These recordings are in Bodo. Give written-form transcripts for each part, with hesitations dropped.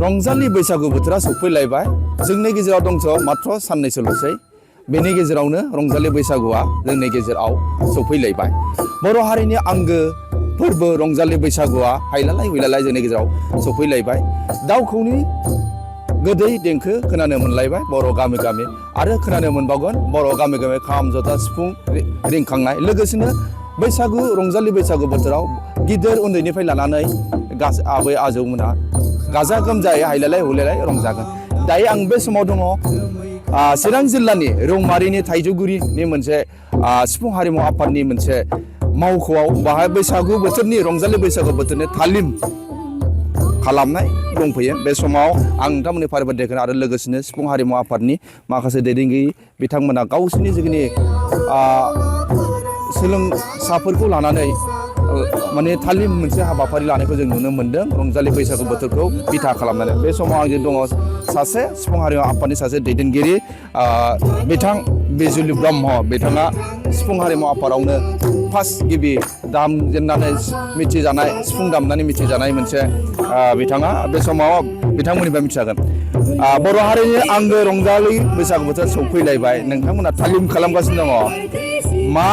रंजालि बैसागु बोथोरा सफैलायबाय जोंनि गेजेराव दंस' मात्र साननैसोल'सै बेनि गेजेरावनो रंजालि बैसागुआ जोंनि गेजेराव सफैलायबाय बर' हारिनि आंगो फोरबो रंजालि बैसागुआ हायलालाय हुइलालाय जोंनि गेजेराव सफैलायबाय दाउ खौनि गोदै देंखो खोनानो मोनलायबाय बर' गामि गामि आरो खोनानो मोनबावगोन बर' गामि गामि खाम जथा सिफुं रिंखांनाय लोगोसेनो बैसागु रंजालि बैसागु बोथोराव गिदिर उन्दैनिफ्राय लानानै आबै आजौमोना गाजा गोमजायै हायलालाय हुइलालाय रंजागोन दायो आं बे समाव दङ चिरां जिल्लानि रौमारिनि थाइजौगुरिनि मोनसे सिफुं हारिमु आफादनि मोनसे मावख'आव बाहाय बैसागु बोथोरनि रंजालि बैसागु बोथोरनि तालिम खालामनाय दंफैयो बे समाव आं नोंथांमोननि फारिबादिखौ आरो लोगोसेनो सिफुं हारिमु आफादनि माखासे दैदेनगिरि बिथांमोना गावसोरनि जिखिनि सोलोंसाफोरखौ लानानै माने तालिम मोनसे हाबाफारि लानायखौ जों नुनो मोन्दों रंजालि बैसागु बोथोरखौ बिथा खालामनानै बे समाव आंजों दङ सासे सिफुं हारिमु आफादनि सासे दैदेनगिरि बिथां बिजुलि ब्रह्म बिथाङा सिफुं हारिमु आफादावनो फार्स्ट गिबि दामजेननानै मिथिजानाय सिफुं दामनानै मिथिजानाय मोनसे बिथाङा बे समाव बिथांमोननिफ्राय मिथिजागोन बर' हारिनि आंगो रंजालि बैसागु बोथोर सौफैलायबाय नोंथांमोना तालिम खालामगासिनो दङ मा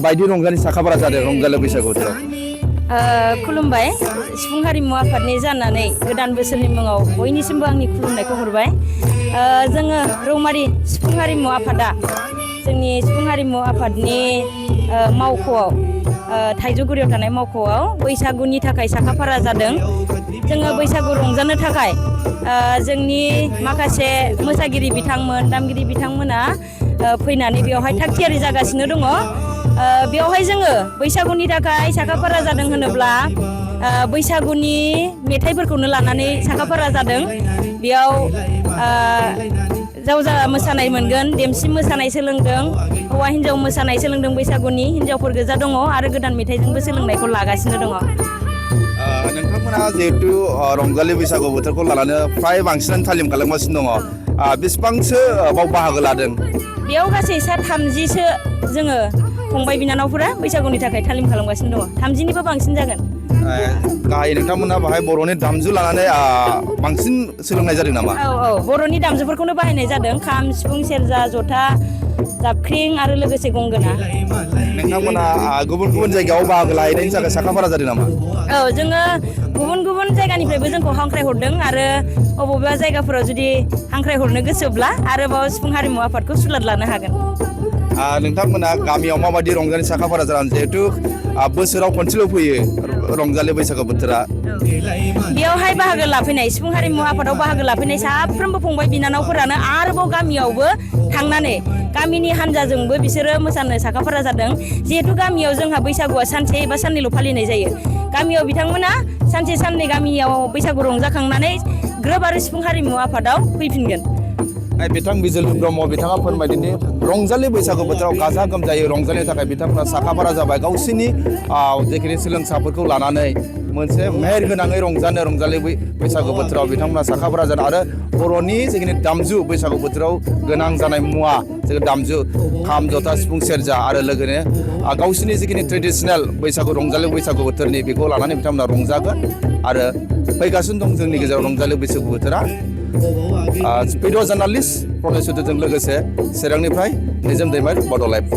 बायदि रंजालि साखाफारा जादों रंजालि बैसागु बोथोराव खुलुमबाय सिफुं हारिमु आफादनि जानानै गोदान बोसोरनि मुङाव बयनिसिमबो आंनि खुलुमनायखौ हरबाय जोङो रौमारि सिफुं हारिमु आफादा जोंनि सिफुं हारिमु आफादनि मावख'आव थाइजौगुरियाव थानाय मावख'आव बैसागुनि थाखाय साखाफारा जादों जोङो बैसागु रंजानो थाखाय जोंनि माखासे मोसागिरि बिथांमोन दामगिरि बिथांमोना फैनानै बेवहाय थाग थियारि जागासिनो दङ बेवहाय जोङो बैसागुनि थाखाय साखाफारा जादों होनोब्ला बैसागुनि मेथाइफोरखौनो लानानै साखाफारा जादों बेयाव जावजा मोसानाय मोनगोन देमसि मोसानाय सोलोंदों हौवा हिन्जाव मोसानाय सोलोंदों बैसागुनि हिन्जावफोर गोजा दङ आरो गोदान मेथाइजोंबो सोलोंनायखौ लागासिनो दङ नोंथांमोना जिहेतु रंजालि बैसागु बोथोरखौ लानानै फ्राय बांसिनानो तालिम खालामगासिनो दङ बेसेबांसो बाव बाहागो लादों बेयाव गासै 30सो जोङो फंबाय बिनानावफोरा बैसागुनि थाखाय तालिम खालामगासिनो दङ 30निबो बांसिन जागोन गाहाय नोंथांमोना बाहाय बर'नि दामजु लानानै बांसिन सोलोंनाय जादों नामा औ बर'नि दामजुफोरखौनो बाहायनाय जादों खाम सिफुं सेरजा जथा जाबख्रिं आरो लोगोसे गंगोना नोंथांमोना गुबुन गुबुन जायगायाव बाहागो लाहैनायनि थाखाय साखाफारा जादों नामा औ जोङो गुबुन गुबुन जायगानिफ्रायबो जोंखौ हांख्राय हरदों आरो बबेबा जायगाफोराव जुदि हांख्राय हरनो गोसोब्ला आरोबाव सिफुं हारिमु आफादखौ सुलाद लानो हागोन नोंथांमोना गामियाव माबायदि रंजालि साखाफारा जानानै जिहेतु बोसोराव खनसेल' फैयो रंजालि बैसागु बोथोरा बेयावहाय बाहागो लाफैनाय सिफुं हारिमु आफादाव बाहागो लाफैनाय साफ्रोमबो फंबाय बिनानावफोरानो आरोबाव गामियावबो थांनानै गामिनि हानजाजोंबो बिसोरो मोसानो साखाफारा जादों जिहेतु गामियाव जोंहा बैसागुआ सानसे एबा साननैल' फालिनाय जायो गामियाव बिथांमोना सानसे साननै गामियाव बैसागु रंजाखांनानै ग्रोब आरो सिफुं हारिमु आफादाव फैफिनगोन बिथां बिजुलि ब्रह्म बिथाङा फोरमायदोंदि रंजालि बैसागु बोथोराव गाजा गोमजायै रंजानो थाखाय बिथांमोना साखाफारा जाबाय गावसोरनि जेखिनि सोलोंसाफोरखौ लानानै मोनसे मेहेर गोनाङै रंजालि बैसागु बोथोराव बिथांमोना साखाफारा जादों आरो बर'नि जेखिनि दामजु बैसागु बोथोराव गोनां जानाय मुवा जेरै दामजु खाम जथा सिफुं सेरजा आरो लोगोसे गावसोरनि जेखिनि ट्रेडिसनेल रंजालि बैसागु बोथोरनि बेखौ लानानै बिथांमोना रंजागोन आरो फैगासिनो दं जोंनि गेजेराव रंजालि बैसागु बोथोरा भिडिअ जार्नालिस्ट प्रनेश चौधुरीजों लोगोसे चिरांनिफ्राय निजोम दैमारि बड'लेण्ड